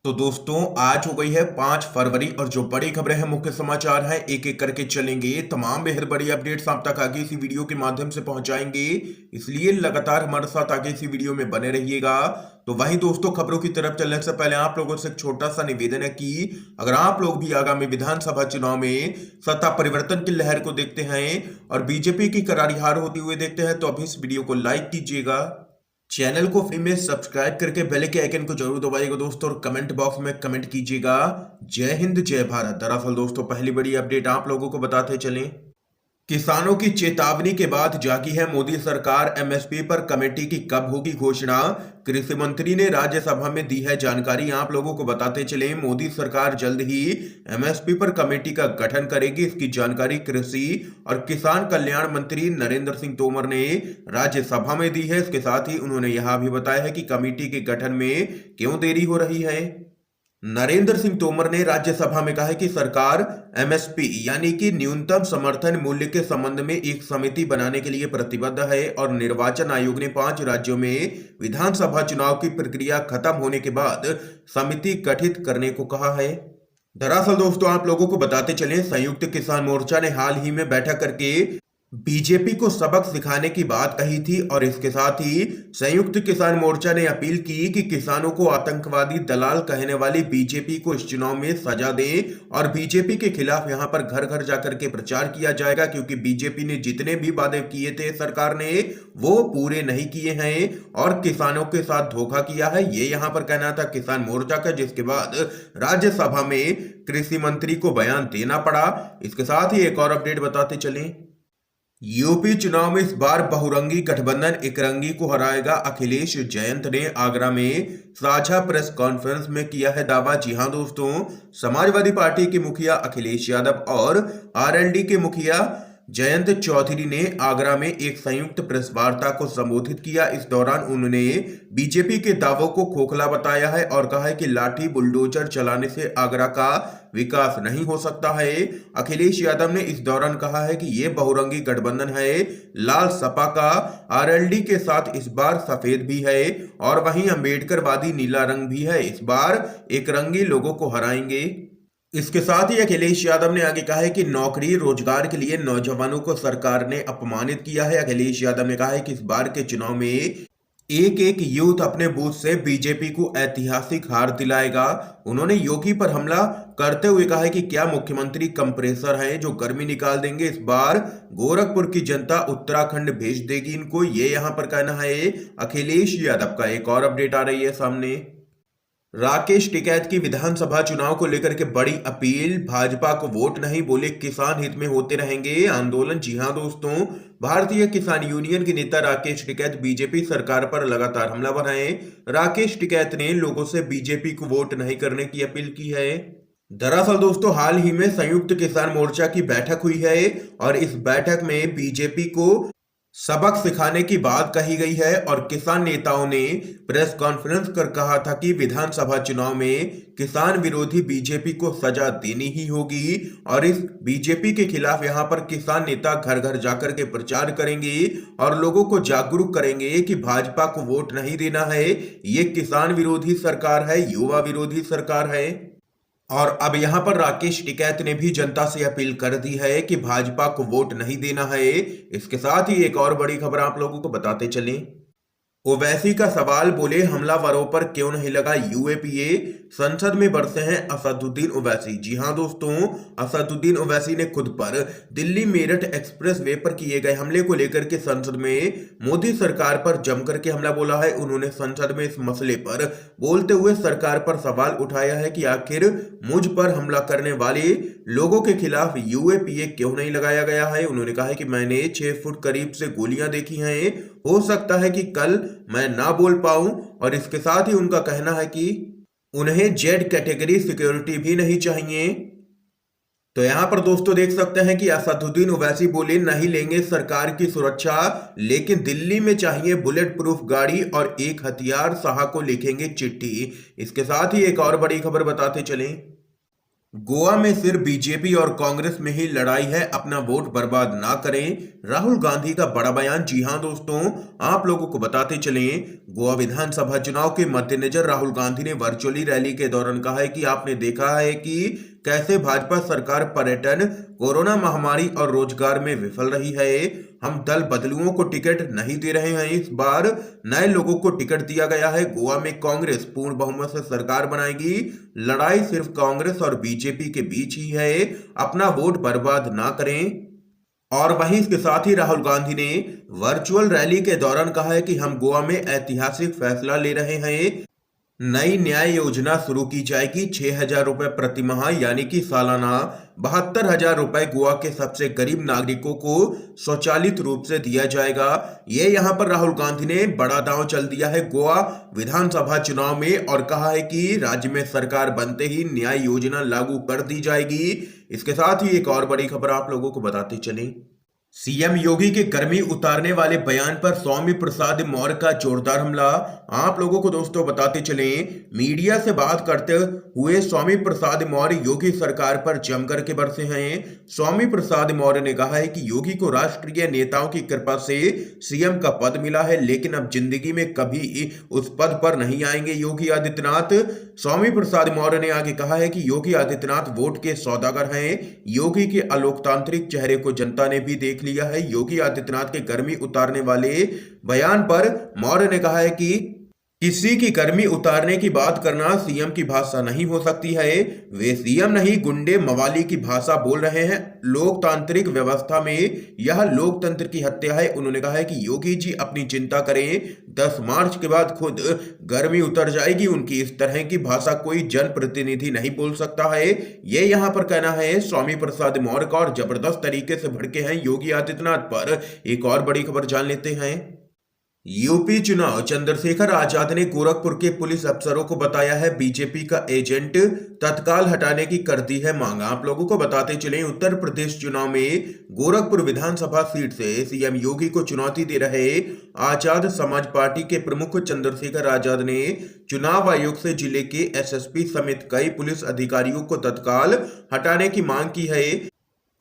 तो दोस्तों आज हो गई है 5 फरवरी और जो बड़ी खबरें हैं, मुख्य समाचार हैं, एक एक करके चलेंगे। तमाम बेहद बड़ी अपडेट्स आप तक आगे इसी वीडियो के माध्यम से पहुंचाएंगे, इसलिए लगातार हमारे साथ आगे इसी वीडियो में बने रहिएगा। तो वहीं दोस्तों, खबरों की तरफ चलने से पहले आप लोगों से एक छोटा सा निवेदन है कि अगर आप लोग भी आगामी विधानसभा चुनाव में सत्ता परिवर्तन की लहर को देखते हैं और बीजेपी की करारी हार होती हुए देखते हैं, तो अभी इस वीडियो को लाइक कीजिएगा, चैनल को फ्री में सब्सक्राइब करके बेल के आइकन को जरूर दबाइएगा दोस्तों, और कमेंट बॉक्स में कमेंट कीजिएगा जय हिंद जय भारत। दरअसल दोस्तों, पहली बड़ी अपडेट आप लोगों को बताते चलें। किसानों की चेतावनी के बाद जागी है मोदी सरकार, एमएसपी पर कमेटी की कब होगी घोषणा। कृषि मंत्री ने राज्यसभा में दी है जानकारी। आप लोगों को बताते चले, मोदी सरकार जल्द ही एमएसपी पर कमेटी का गठन करेगी। इसकी जानकारी कृषि और किसान कल्याण मंत्री नरेंद्र सिंह तोमर ने राज्यसभा में दी है। इसके साथ ही उन्होंने यह भी बताया है कि कमेटी के गठन में क्यों देरी हो रही है। नरेंद्र सिंह तोमर ने राज्यसभा में कहा है कि सरकार एमएसपी यानी कि न्यूनतम समर्थन मूल्य के संबंध में एक समिति बनाने के लिए प्रतिबद्ध है, और निर्वाचन आयोग ने 5 राज्यों में विधानसभा चुनाव की प्रक्रिया खत्म होने के बाद समिति गठित करने को कहा है। दरअसल दोस्तों, आप लोगों को बताते चलें, संयुक्त किसान मोर्चा ने हाल ही में बैठक करके बीजेपी को सबक सिखाने की बात कही थी, और इसके साथ ही संयुक्त किसान मोर्चा ने अपील की कि किसानों को आतंकवादी दलाल कहने वाली बीजेपी को इस चुनाव में सजा दें, और बीजेपी के खिलाफ यहां पर घर घर जाकर के प्रचार किया जाएगा, क्योंकि बीजेपी ने जितने भी वादे किए थे सरकार ने वो पूरे नहीं किए हैं और किसानों के साथ धोखा किया है। ये यहां पर कहना था किसान मोर्चा का, जिसके बाद राज्यसभा में कृषि मंत्री को बयान देना पड़ा। इसके साथ ही एक और अपडेट बताते चलें। यूपी चुनाव में इस बार बहुरंगी गठबंधन एकरंगी को हराएगा, अखिलेश जयंत ने आगरा में साझा प्रेस कॉन्फ्रेंस में किया है दावा। जी हां दोस्तों, समाजवादी पार्टी के मुखिया अखिलेश यादव और आरएलडी के मुखिया जयंत चौधरी ने आगरा में एक संयुक्त प्रेस वार्ता को संबोधित किया। इस दौरान उन्होंने बीजेपी के दावों को खोखला बताया है और कहा है कि लाठी बुलडोजर चलाने से आगरा का विकास नहीं हो सकता है। अखिलेश यादव ने इस दौरान कहा है कि यह बहुरंगी गठबंधन है, लाल सपा का आरएलडी के साथ इस बार सफेद भी है और वहीं अंबेडकरवादी नीला रंग भी है। इस बार एक रंगी लोगों को हराएंगे। इसके साथ ही अखिलेश यादव ने आगे कहा है कि नौकरी रोजगार के लिए नौजवानों को सरकार ने अपमानित किया है। अखिलेश यादव ने कहा है कि इस बार के चुनाव में एक एक यूथ अपने बूथ से बीजेपी को ऐतिहासिक हार दिलाएगा। उन्होंने योगी पर हमला करते हुए कहा है कि क्या मुख्यमंत्री कंप्रेसर हैं जो गर्मी निकाल देंगे। इस बार गोरखपुर की जनता उत्तराखंड भेज देगी इनको, ये यहां पर कहना है अखिलेश यादव का। एक और अपडेट आ रही है सामने। राकेश टिकैत की विधानसभा चुनाव को लेकर के बड़ी अपील, भाजपा को वोट नहीं, बोले किसान हित में होते रहेंगे आंदोलन। जी हां दोस्तों, भारतीय किसान यूनियन के नेता राकेश टिकैत बीजेपी सरकार पर लगातार हमला बनाए। राकेश टिकैत ने लोगों से बीजेपी को वोट नहीं करने की अपील की है। दरअसल दोस्तों, हाल ही में संयुक्त किसान मोर्चा की बैठक हुई है और इस बैठक में बीजेपी को सबक सिखाने की बात कही गई है, और किसान नेताओं ने प्रेस कॉन्फ्रेंस कर कहा था कि विधानसभा चुनाव में किसान विरोधी बीजेपी को सजा देनी ही होगी, और इस बीजेपी के खिलाफ यहां पर किसान नेता घर घर जाकर के प्रचार करेंगे और लोगों को जागरूक करेंगे कि भाजपा को वोट नहीं देना है, ये किसान विरोधी सरकार है, युवा विरोधी सरकार है। और अब यहां पर राकेश टिकैत ने भी जनता से अपील कर दी है कि भाजपा को वोट नहीं देना है। इसके साथ ही एक और बड़ी खबर आप लोगों को बताते चलें। ओवैसी का सवाल, बोले हमलावरों पर क्यों नहीं लगा यूएपीए, संसद में बरसे हैं असदुद्दीन ओवैसी। जी हां दोस्तों, असदुद्दीन ओवैसी ने खुद पर दिल्ली मेरठ एक्सप्रेस वे पर किए गए हमले को लेकर के संसद में मोदी सरकार पर जमकर के हमला बोला है। उन्होंने संसद में इस मसले पर बोलते हुए सरकार पर सवाल उठाया है कि आखिर मुझ पर हमला करने वाले लोगों के खिलाफ यूएपीए क्यों नहीं लगाया गया है। उन्होंने कहा है कि मैंने 6 फुट करीब से गोलियां देखी हैं, हो सकता है कि कल मैं ना बोल पाऊं। और इसके साथ ही उनका कहना है कि उन्हें जेड कैटेगरी सिक्योरिटी भी नहीं चाहिए। तो यहां पर दोस्तों देख सकते हैं कि असदुद्दीन ओवैसी बोले नहीं लेंगे सरकार की सुरक्षा, लेकिन दिल्ली में चाहिए बुलेट प्रूफ गाड़ी और एक हथियार, शाह को लिखेंगे चिट्ठी। इसके साथ ही एक और बड़ी खबर बताते चलें। गोवा में सिर्फ बीजेपी और कांग्रेस में ही लड़ाई है, अपना वोट बर्बाद ना करें, राहुल गांधी का बड़ा बयान। जी हां दोस्तों, आप लोगों को बताते चलें, गोवा विधानसभा चुनाव के मद्देनजर राहुल गांधी ने वर्चुअली रैली के दौरान कहा है कि आपने देखा है कि कैसे भाजपा सरकार पर्यटन, कोरोना महामारी और रोजगार में विफल रही है। हम दल बदलुओं को टिकट नहीं दे रहे हैं, इस बार नए लोगों को टिकट दिया गया है। गोवा में कांग्रेस पूर्ण बहुमत से सरकार बनाएगी, लड़ाई सिर्फ कांग्रेस और बीजेपी के बीच ही है, अपना वोट बर्बाद ना करें। और वहीं इसके साथ ही राहुल गांधी ने वर्चुअल रैली के दौरान कहा है कि हम गोवा में ऐतिहासिक फैसला ले रहे हैं, नई न्याय योजना शुरू की जाएगी। 6,000 रुपए प्रति माह यानी कि सालाना 72,000 रुपए गोवा के सबसे गरीब नागरिकों को स्वचालित रूप से दिया जाएगा। ये यहाँ पर राहुल गांधी ने बड़ा दांव चल दिया है गोवा विधानसभा चुनाव में और कहा है कि राज्य में सरकार बनते ही न्याय योजना लागू कर दी जाएगी। इसके साथ ही एक और बड़ी खबर आप लोगों को बताते चलें, सीएम योगी के गर्मी उतारने वाले बयान पर स्वामी प्रसाद मौर्य का जोरदार हमला। आप लोगों को दोस्तों बताते चलें, मीडिया से बात करते हुए स्वामी प्रसाद मौर्य योगी सरकार पर जमकर के बरसे हैं। स्वामी प्रसाद मौर्य ने कहा है कि योगी को राष्ट्रीय नेताओं की कृपा से सीएम का पद मिला है, लेकिन अब जिंदगी में कभी उस पद पर नहीं आएंगे योगी आदित्यनाथ। स्वामी प्रसाद मौर्य ने आगे कहा है कि योगी आदित्यनाथ वोट के सौदागर हैं। योगी के अलोकतांत्रिक चेहरे को जनता ने भी देख लिया है। योगी आदित्यनाथ के गर्मी उतारने वाले बयान पर मौर्य ने कहा है कि किसी की गर्मी उतारने की बात करना सीएम की भाषा नहीं हो सकती है। वे सीएम नहीं, गुंडे मवाली की भाषा बोल रहे हैं। लोकतांत्रिक व्यवस्था में यह लोकतंत्र की हत्या है। उन्होंने कहा है कि योगी जी अपनी चिंता करें, 10 मार्च के बाद खुद गर्मी उतर जाएगी। उनकी इस तरह की भाषा कोई जनप्रतिनिधि नहीं बोल सकता है। ये यहाँ पर कहना है स्वामी प्रसाद मौर्य का और जबरदस्त तरीके से भड़के हैं योगी आदित्यनाथ पर। एक और बड़ी खबर जान लेते हैं, यूपी चुनाव, चंद्रशेखर आजाद ने गोरखपुर के पुलिस अफसरों को बताया है बीजेपी का एजेंट तत्काल हटाने की कर दी है मांग। आप लोगों को बताते चलें, उत्तर प्रदेश चुनाव में गोरखपुर विधानसभा सीट से सीएम योगी को चुनौती दे रहे आजाद समाज पार्टी के प्रमुख चंद्रशेखर आजाद ने चुनाव आयोग से जिले के एसएसपी समेत कई पुलिस अधिकारियों को तत्काल हटाने की मांग की है।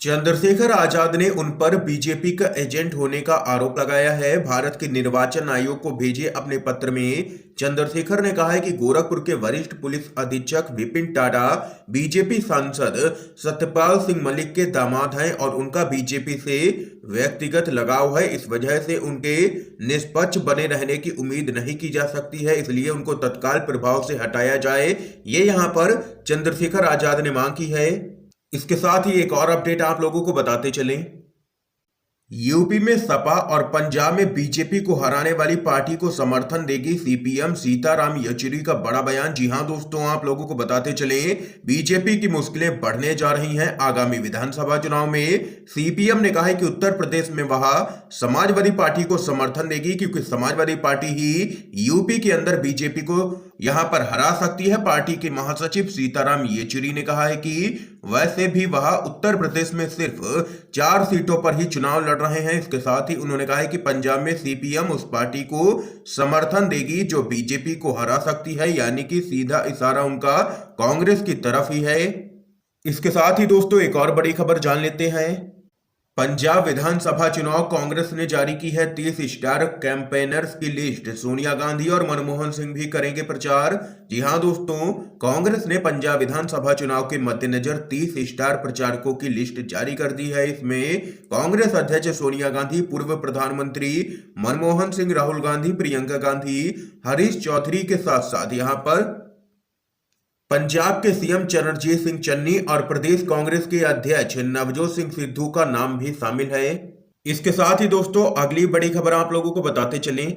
चंद्रशेखर आजाद ने उन पर बीजेपी का एजेंट होने का आरोप लगाया है। भारत के निर्वाचन आयोग को भेजे अपने पत्र में चंद्रशेखर ने कहा है कि गोरखपुर के वरिष्ठ पुलिस अधीक्षक विपिन टाडा बीजेपी सांसद सत्यपाल सिंह मलिक के दामाद हैं और उनका बीजेपी से व्यक्तिगत लगाव है। इस वजह से उनके निष्पक्ष बने रहने की उम्मीद नहीं की जा सकती है, इसलिए उनको तत्काल प्रभाव से हटाया जाए। ये यहाँ पर चंद्रशेखर आजाद ने मांग की है। इसके साथ ही एक और अपडेट आप लोगों को बताते चलें, यूपी में सपा और पंजाब में बीजेपी को हराने वाली पार्टी को समर्थन देगी सीपीएम, सीताराम येचुरी का बड़ा बयान। जी हां दोस्तों, आप लोगों को बताते चलें, बीजेपी की मुश्किलें बढ़ने जा रही हैं आगामी विधानसभा चुनाव में। सीपीएम ने कहा है कि उत्तर प्रदेश में वह समाजवादी पार्टी को समर्थन देगी, क्योंकि समाजवादी पार्टी ही यूपी के अंदर बीजेपी को यहां पर हरा सकती है। पार्टी के महासचिव सीताराम येचुरी ने कहा है कि वैसे भी वह उत्तर प्रदेश में सिर्फ 4 सीटों पर ही चुनाव लड़ रहे हैं। इसके साथ ही उन्होंने कहा है कि पंजाब में सीपीएम उस पार्टी को समर्थन देगी जो बीजेपी को हरा सकती है, यानी कि सीधा इशारा उनका कांग्रेस की तरफ ही है। इसके साथ ही दोस्तों एक और बड़ी खबर जान लेते हैं, पंजाब विधानसभा चुनाव, कांग्रेस ने जारी की है 30 स्टार कैंपेनर्स की लिस्ट। सोनिया गांधी और मनमोहन सिंह भी करेंगे प्रचार। जी हां दोस्तों, कांग्रेस ने पंजाब विधानसभा चुनाव के मद्देनजर 30 स्टार प्रचारकों की लिस्ट जारी कर दी है। इसमें कांग्रेस अध्यक्ष सोनिया गांधी, पूर्व प्रधानमंत्री मनमोहन सिंह, राहुल गांधी, प्रियंका गांधी, हरीश चौधरी के साथ साथ यहाँ पर पंजाब के सीएम चरणजीत सिंह चन्नी और प्रदेश कांग्रेस के अध्यक्ष नवजोत सिंह सिद्धू का नाम भी शामिल है। इसके साथ ही दोस्तों अगली बड़ी खबर आप लोगों को बताते चलें,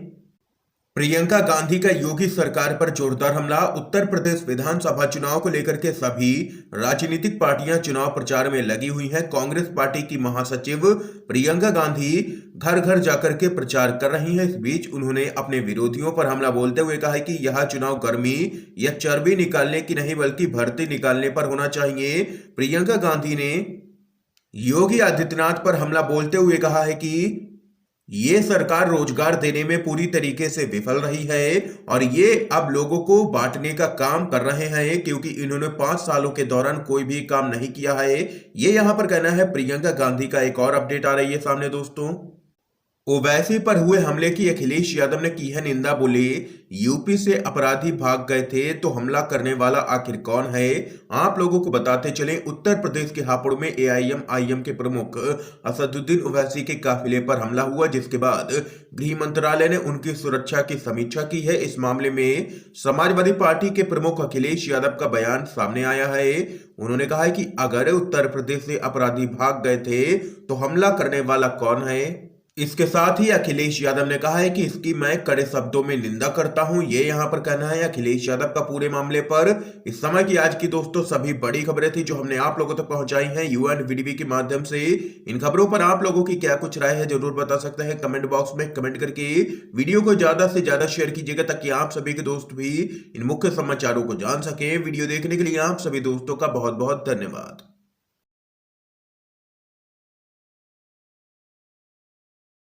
प्रियंका गांधी का योगी सरकार पर जोरदार हमला। उत्तर प्रदेश विधानसभा चुनाव को लेकर के सभी राजनीतिक पार्टियां चुनाव प्रचार में लगी हुई हैं। कांग्रेस पार्टी की महासचिव प्रियंका गांधी घर घर जाकर के प्रचार कर रही हैं। इस बीच उन्होंने अपने विरोधियों पर हमला बोलते हुए कहा है कि यह चुनाव गर्मी या चर्बी निकालने की नहीं बल्कि भर्ती निकालने पर होना चाहिए। प्रियंका गांधी ने योगी आदित्यनाथ पर हमला बोलते हुए कहा है कि ये सरकार रोजगार देने में पूरी तरीके से विफल रही है और ये अब लोगों को बांटने का काम कर रहे हैं क्योंकि इन्होंने 5 सालों के दौरान कोई भी काम नहीं किया है। ये यहाँ पर कहना है प्रियंका गांधी का। एक और अपडेट आ रही है सामने दोस्तों। ओवैसी पर हुए हमले की अखिलेश यादव ने की है निंदा। बोले यूपी से अपराधी भाग गए थे तो हमला करने वाला आखिर कौन है। आप लोगों को बताते चलें, उत्तर प्रदेश के हापुड़ में एआईएमआईएम के प्रमुख असदुद्दीन ओवैसी के काफिले पर हमला हुआ, जिसके बाद गृह मंत्रालय ने उनकी सुरक्षा की समीक्षा की है। इस मामले में समाजवादी पार्टी के प्रमुख अखिलेश यादव का बयान सामने आया है। उन्होंने कहा है कि अगर उत्तर प्रदेश से अपराधी भाग गए थे तो हमला करने वाला कौन है। इसके साथ ही अखिलेश यादव ने कहा है कि इसकी मैं कड़े शब्दों में निंदा करता हूं। ये यहां पर कहना है अखिलेश यादव का पूरे मामले पर। इस समय की आज की दोस्तों सभी बड़ी खबरें थी जो हमने आप लोगों तक पहुंचाई हैं यूएनवीडीबी के माध्यम से। इन खबरों पर आप लोगों की क्या कुछ राय है जरूर बता सकते हैं कमेंट बॉक्स में कमेंट करके। वीडियो को ज्यादा से ज्यादा शेयर कीजिएगा ताकि आप सभी के दोस्त भी इन मुख्य समाचारों को जान सके। वीडियो देखने के लिए आप सभी दोस्तों का बहुत बहुत धन्यवाद।